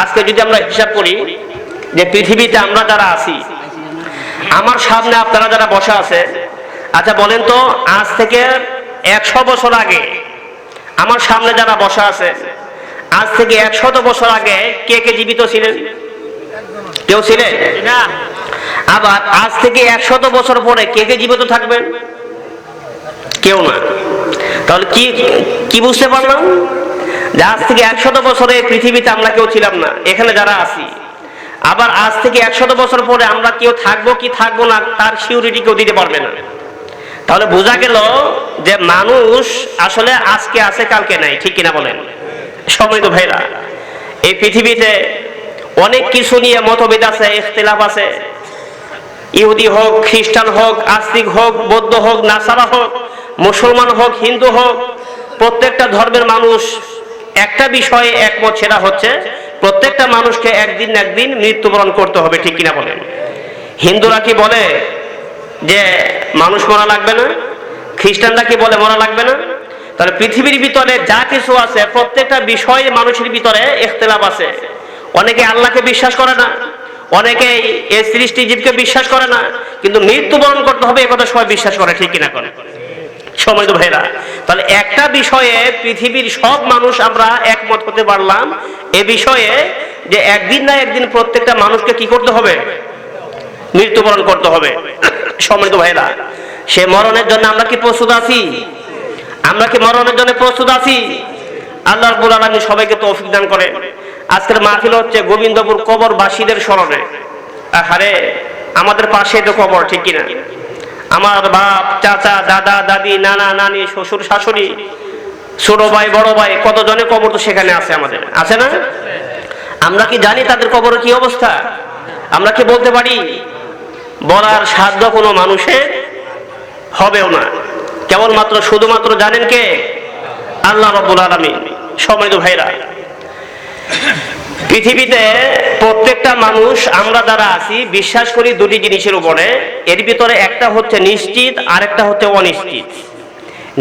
আজকে যদি আমরা হিসাব করি যে পৃথিবীতে আমরা যারা আছি, আমার সামনে আপনারা যারা বসে আছে, আচ্ছা বলেন তো আজ থেকে 100 বছর আগে আমার সামনে যারা বসে আছে, আজ থেকে 100 বছর আগে কে কে জীবিত ছিলেন? কেউ ছিলেন না। আবার আজ থেকে 100 বছর পরে কে কে জীবিত থাকবেন? কেউ না। তাহলে কি কি বুঝতে পারলাম? যে আজ থেকে 100 বছরে পৃথিবীতে আমরা কেউ ছিলাম না, এখানে যারা আছি। আবার আজ থেকে 100 বছর পরে আমরা কেউ থাকবো কি থাকবো না তার সিউরিটি কেউ দিতে পারবে না। তাহলে বোঝা গেল যে মানুষ আসলে আজকে আছে কালকে নাই, ঠিক কিনা বলেন? সম্মানিত ভাইরা, এই পৃথিবীতে অনেক কিছু নিয়ে মতভেদ আছে, ইখতিলাফ আছে। ইহুদি হোক, খ্রিস্টান হোক, আস্তিক হোক, বৌদ্ধ হোক, নাসারা হোক, মুসলমান হোক, হিন্দু হোক, প্রত্যেকটা ধর্মের মানুষ একটা বিষয়ে একমত, সেটা হচ্ছে প্রত্যেকটা মানুষকে একদিন না একদিন মৃত্যুবরণ করতে হবে, ঠিক কিনা বলেন? হিন্দুরা কি বলে যে মানুষ মরা লাগবে না? খ্রিস্টানরা কি বলে মরা লাগবে না? তাহলে পৃথিবীর ভিতরে যা কিছু আছে প্রত্যেকটা বিষয়ে মানুষের ভিতরে ইখতিলাফ আছে। অনেকে আল্লাহকে বিশ্বাস করে না, অনেকে এই সৃষ্টি জীবকে বিশ্বাস করে না, কিন্তু মৃত্যুবরণ করতে হবে এ কথা সবাই বিশ্বাস করে, ঠিক কিনা করে? সম্মানিত ভাইরা, তাহলে একটা বিষয়ে পৃথিবীর সব মানুষ আমরা একমত হতে পারলাম এ বিষয়ে যে একদিন না একদিন প্রত্যেকটা মানুষকে কি করতে হবে? মৃত্যুবরণ করতে হবে। সম্মানিত ভাইরা, সে মরণের জন্য আমরা কি প্রস্তুত আছি? আমরা কি মরণের জন্য প্রস্তুত আছি? আল্লাহ রাব্বুল আলামিন সবাইকে তৌফিক দান করে। আজকের মাহফিল হচ্ছে গোবিন্দপুর কবরবাসীদের স্মরণে। আরে আমাদের পাশে তো কবর, ঠিক কিনা? আমার বাপ, চাচা, দাদা, দাদি, নানা, নানি, শ্বশুর, শাশুড়ি, ছোট ভাই, বড় ভাই, কতজনের কবর তো সেখানে আছে, আমাদের আছে না? আমরা কি জানি তাদের কবরের কি অবস্থা? আমরা কি বলতে পারি? বলার সাধ্য কোনো মানুষের হবেও না। কেবলমাত্র শুধুমাত্র জানেন কে? আল্লাহ রাব্বুল আলামিন। সম্মানিত ভাইরা, পৃথিবীতে প্রত্যেকটা মানুষ আমরা যারা আছি বিশ্বাস করি দুটি জিনিসের উপরে। এর ভিতরে একটা হচ্ছে নিশ্চিত, আর একটা হচ্ছে অনিশ্চিত।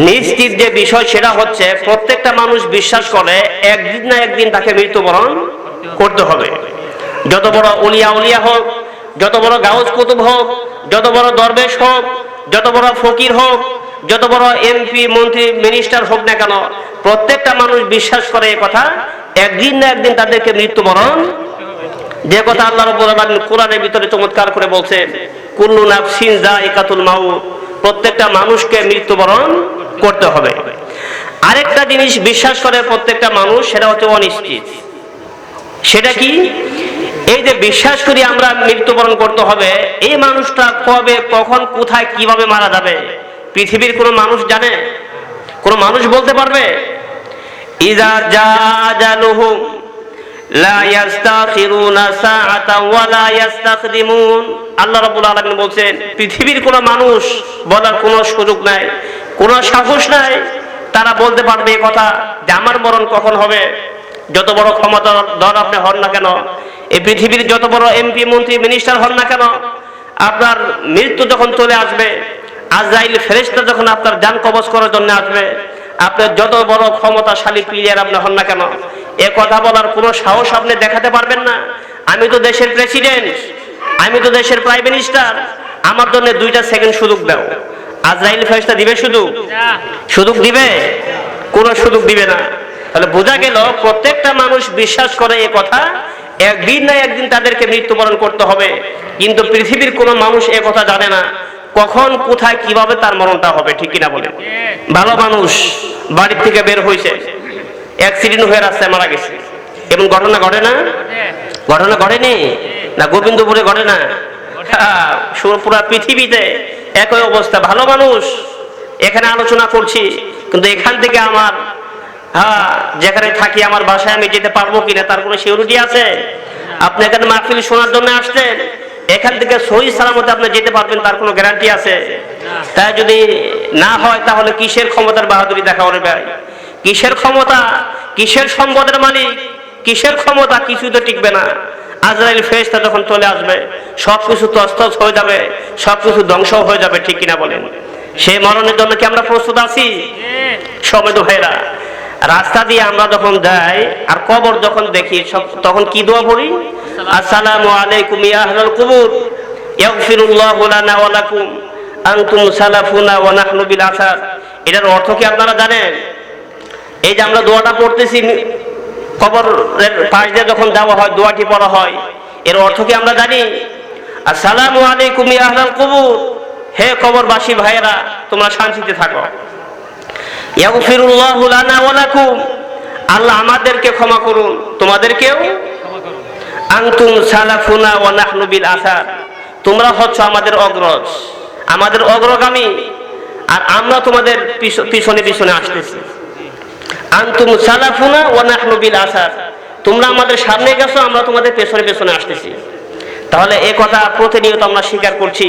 নিশ্চিত যে বিষয় সেটা হচ্ছে প্রত্যেকটা মানুষ বিশ্বাস করে একদিন না একদিন তাকে মৃত্যুবরণ করতে হবে। যত বড় উলিয়া উলিয়া হোক, যত বড় গাউস কুতুব হোক, যত বড় দরবেশ হোক, যত বড় ফকির হোক, যত বড় এমপি, মন্ত্রী, মিনিস্টার হোক না কেন, প্রত্যেকটা মানুষ বিশ্বাস করে এই কথা একদিন না একদিন তাদেরকে মৃত্যুবরণ। যে কথা আল্লাহ রাব্বুল আলামিন কোরআনের ভিতরে চমৎকার করে বলছেন, কুল্লু নাফসিন যায়িকাতুল মাউত, প্রত্যেকটা মানুষকে মৃত্যুবরণ করতে হবে। আরেকটা জিনিস বিশ্বাস করে প্রত্যেকটা মানুষ, সেটা হচ্ছে অনিশ্চিত। সেটা কি? এই যে বিশ্বাস করি আমরা মৃত্যুবরণ করতে হবে, এই মানুষটা কবে, কখন, কোথায়, কিভাবে মারা যাবে পৃথিবীর কোনো মানুষ জানে? কোনো মানুষ বলতে পারবে? ইযা জাআজালুহুম লা ইস্তাখিরুনা সাআতান ওয়া লা ইস্তাকদিমুন। আল্লাহ রাব্বুল আলামিন বলেন পৃথিবীর কোনো মানুষ বলার কোনো সুযোগ নাই, কোনো সাহস নাই। তারা বলতে পারবে এই কথা যে আমার মরণ কখন হবে। যত বড় ক্ষমতাধর আপনি হন না কেন, এই পৃথিবীর যত বড় এমপি, মন্ত্রী, মিনিস্টার হন না কেন, আপনার মৃত্যু যখন চলে আসবে, আজরাইল ফেরেশতা যখন আপনার জান কবজ করার জন্য আসবে, আপনার যত বড় ক্ষমতাশালী প্লেয়ার আপনি হন না কেন, এ কথা বলার কোনো সাহস আপনি দেখাতে পারবেন না। আমি তো দেশের প্রেসিডেন্ট, আমি তো দেশের প্রাইম মিনিস্টার, আমার জন্য 2টা সেকেন্ড সুযোগ দাও। আজরাইল ফেরেশতা দিবে সুযোগ? সুযোগ দিবে? কোনো সুযোগ দিবে না। তাহলে বোঝা গেল প্রত্যেকটা মানুষ বিশ্বাস করে এ কথা একদিন না একদিন তাদেরকে মৃত্যুবরণ করতে হবে, কিন্তু পৃথিবীর কোনো মানুষ এ কথা জানে না কখন, কোথায়, কিভাবে তার মরণটা হবে, ঠিক কিনা বলেন? ভালো মানুষ বাড়ির থেকে বের হয়েছে, অ্যাক্সিডেন্ট হয়ে রাস্তায় মারা গেছে, এমন ঘটনা ঘটে না? ঘটনা ঘটেনি না? গোবিন্দপুরে ঘটে না? পুরো পৃথিবীতে একই অবস্থা। ভালো মানুষ এখানে আলোচনা করছি, কিন্তু এখান থেকে আমার যেখানে থাকি আমার বাসায় আমি যেতে পারবো কিনা তার কোনো সিউরিটি আছে? আপনি এখানে মাহফিল শোনার জন্য আসছেন, এখান থেকে সহি সালামতে আপনি যেতে পারবেন তার কোনো গ্যারান্টি আছে? তাই যদি না হয় তাহলে কিসের ক্ষমতার বাহাদুরি দেখা হবে ভাই? কিসের ক্ষমতা, কিসের সম্পদের মালিক, কিসের ক্ষমতা? কিছু তো টিকবে না। আজরাইল ফেরেশতা যখন চলে আসবে সবকিছু তছনছ হয়ে যাবে, সবকিছু ধ্বংস হয়ে যাবে, ঠিক কিনা বলেন? সেই মরণের জন্য কি আমরা প্রস্তুত আছি? সম্মানিত ভাইরা, রাস্তা দিয়ে আমরা যখন যাই আর কবর যখন দেখি তখন কি দোয়া পড়ি? আসসালামু আলাইকুম ইয়া আহলাল কুবুর ইয়াগফিরুল্লাহু লানা ওয়া লাকুম আনতুম সালাফুনা ওয়া নাহনু বিল আসার। এটার অর্থ কি আপনারা জানেন? এই যে আমরা দোয়াটা পড়তেছি, কবরের পাশ দিয়ে যখন যাওয়া হয় দোয়াটি পড়া হয়, এর অর্থ কি আমরা জানি? আসসালামু আলাইকুম ইয়া আহলাল কুবুর, হে কবরবাসী ভাইয়েরা তোমরা শান্তিতে থাকো। ইয়াগফিরুল্লাহু লানা ওয়া লাকুম, আল্লাহ আমাদেরকে ক্ষমা করুন তোমাদেরকেও। আনতুম সালাফুনা ওয়া নাহনু বিল আসার, তোমরা হচ্ছ আমাদের অগ্রজ, আমাদের অগ্রগামী, আর আমরা তোমাদের পিছনে পিছনে আসতেছি। আনতুম সালাফুনা ওয়া নাহনু বিল আসার, তোমরা আমাদের সামনে গেছো, আমরা তোমাদের পেছনে পেছনে আসতেছি। তাহলে এই কথা প্রতিনিয়ত আমরা স্বীকার করছি,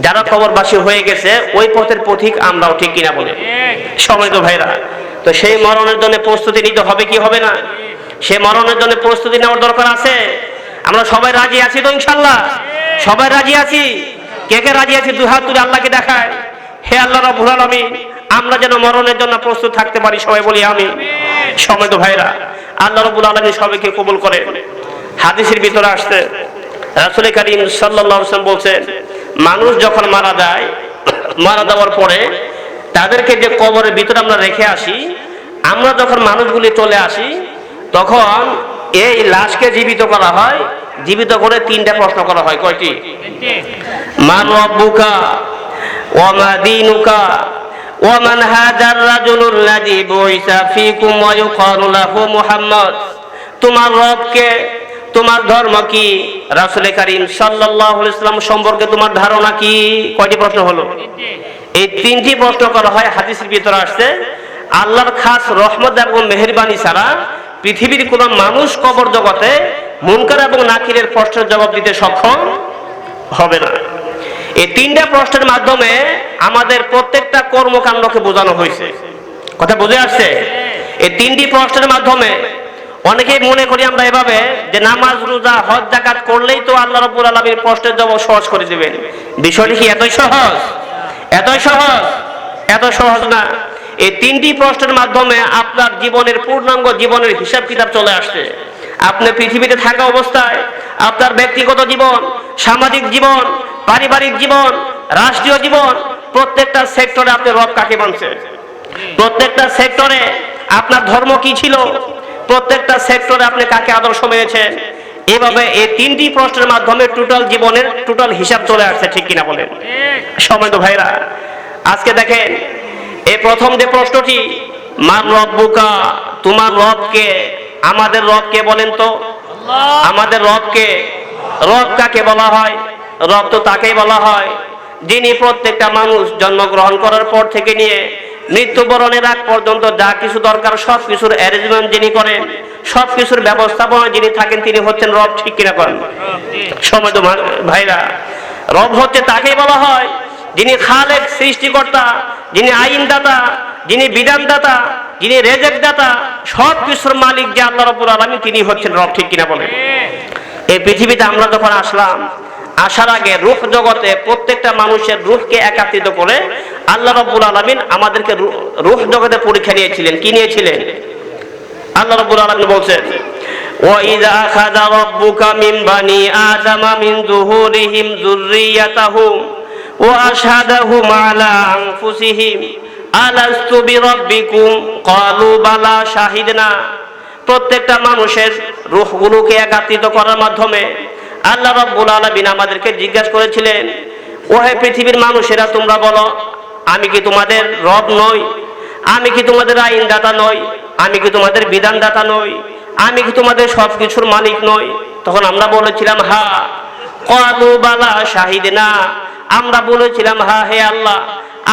যারা কবরবাসী হয়ে গেছে ওই পথের পথিক আমরাও, ঠিক কিনা বলে? সম্মানিত ভাইরা, তো সেই মরণের জন্য প্রস্তুতি নিতে হবে কি হবে না? সেই মরণের জন্য প্রস্তুতি নেওয়ার দরকার আছে। আমরা সবাই রাজি আছি তো ইনশাআল্লাহ? সবাই রাজি আছি? কে কে রাজি আছি দুই হাত তুলে আল্লাহকে দেখায়। হে আল্লাহ রাব্বুল আলামিন, আমরা যেন মরণের জন্য প্রস্তুত থাকতে পারি, সবাই বলি আমিন। সম্মানিত ভাইরা, আল্লাহ রাব্বুল আলামিন সবাইকে কবুল করে। হাদিসের ভিতরে আসছে রাসূল কারীম সাল্লাল্লাহু আলাইহি ওয়াসাল্লাম বলছেন, মানুষ যখন মারা যায়, মারা যাওয়ার পরে তাদেরকে যে কবরের ভিতরে আমরা রেখে আসি, আমরা যখন মানুষগুলি চলে আসি তখন এই লাশকে জীবিত করা হয়। জীবিত করে তিনটা প্রশ্ন করা হয়। কয়টি? মান রাব্বুকা ওয়া মা দীনুকা ওয়া মান হাদার রাজুলুল লাযী বুইসা ফীকুম ওয়া ইউকালু লাহু মুহাম্মদ। তোমার রবকে, তোমার ধর্ম কি, রাসূল কারীম সাল্লাল্লাহু আলাইহি ওয়াসাল্লাম সম্পর্কে তোমার ধারণা কি? কয়টি প্রশ্ন হলো? এই তিনটি প্রশ্ন করা হয়। হাদিসের ভিতরে আসছে আল্লাহর খাস রহমত এবং মেহেরবানি ছাড়া পৃথিবীর কোন মানুষ কবর জগতে মুনকার এবং নাকিরের প্রশ্নের জবাব দিতে সক্ষম হবে না। এই তিনটা প্রশ্নের মাধ্যমে আমাদের প্রত্যেকটা কর্মকাণ্ডকে বোঝানো হয়েছে। কথা বুঝে আসছে? এই তিনটি প্রশ্নের মাধ্যমে অনেকেই মনে করি আমরা এভাবে যে নামাজ রোজা হজ যাকাত করলেই তো আল্লাহ রাব্বুল আলামিন প্রশ্নের জবাব সহজ করে দিবেন। বিষয়টি কি এতই সহজ? এতই সহজ? এত সহজ না। এই তিনটি প্রশ্নের মাধ্যমে আপনার জীবনের পূর্ণাঙ্গ জীবনের হিসাব কিতাব চলে আসছে। আপনি পৃথিবীতে থাকা অবস্থায় আপনার ব্যক্তিগত জীবন, সামাজিক জীবন, পারিবারিক জীবন, রাষ্ট্রীয় জীবন, প্রত্যেকটা সেক্টরে আপনি রব কাকে মানছেন, প্রত্যেকটা সেক্টরে আপনার ধর্ম কি ছিল, প্রত্যেকটা সেক্টরে আপনি কাকে আদর্শ মেনেছেন, এভাবে এই তিনটি প্রশ্নের মাধ্যমে টোটাল জীবনের টোটাল হিসাব চলে আসছে, ঠিক কিনা বলেন? সম্মানিত ভাইরা, আজকে দেখেন এই প্রথম যে প্রশ্নটি, মান রব্বুকা, তোমার রবকে। আমাদের রবকে বলেন তো? আমাদের রবকে। রব কাকে বলা হয়? রব তো তাকেই বলা হয় যিনি প্রত্যেকটা মানুষ জন্মগ্রহণ করার পর থেকে নিয়ে মৃত্যুবরণের আগ পর্যন্ত যা কিছু দরকার সব কিছুর অ্যারেঞ্জমেন্ট যিনি করেন, সব কিছুর ব্যবস্থাপনা যিনি থাকেন, তিনি হচ্ছেন রব, ঠিক কিনা করেন? সম্মানিত ভাইরা, রব হচ্ছে তাকেই বলা হয় যিনি খালেক, সৃষ্টিকর্তা, যিনি আইনদাতা, যিনি বিধানদাতা, যিনি রেজেকদাতা, সব কিছুর মালিক যে আল্লাহ রাব্বুল আলামিন, তিনি হচ্ছেন রব, ঠিক কিনা বলেন? এই পৃথিবীতে আমরা যখন আসলাম, আসার আগে রূহ জগতে প্রত্যেকটা মানুষের রূহকে একত্রিত করে আল্লাহ রাব্বুল আলামিন আমাদেরকে রূহ জগতে পরীক্ষা নিয়েছিলেন। কি নিয়েছিলেন? আল্লাহ রাব্বুল আলামিন বলছেন, ওয়া ইযা আখাযা রাব্বুকা মিন বানি আদামা মিন যুহুরিহিম যুররিয়াতাহুম ওয়া আশহাদাহুম আলা আনফুসিহিম আলাস্তু বিরাব্বিকুম ক্বালু বালা শাহিদনা। প্রত্যেকটা মানুষের রূহগুলোকে একত্রিত করার মাধ্যমে আল্লাহ রাব্বুল আলামিন আমাদেরকে জিজ্ঞাসা করেছিলেন, ও হে পৃথিবীর মানুষেরা, তোমরা বলো আমি কি তোমাদের রব নই? আমি কি তোমাদের আইনদাতা নই? আমি কি তোমাদের বিধানদাতা নই? আমি কি তোমাদের সব কিছুর মালিক নই? তখন আমরা বলেছিলাম হা। ক্বালু বালা শাহিদনা, আমরা বলেছিলাম হা, হে আল্লাহ,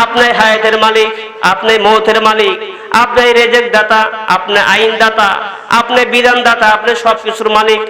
আপনি হায়াতের মালিক, আপনি মৌতের মালিক, আপনি রেজেক দাতা, আপনি আইন দাতা, আপনি বিধান দাতা, আপনি সব কিছুর মালিক।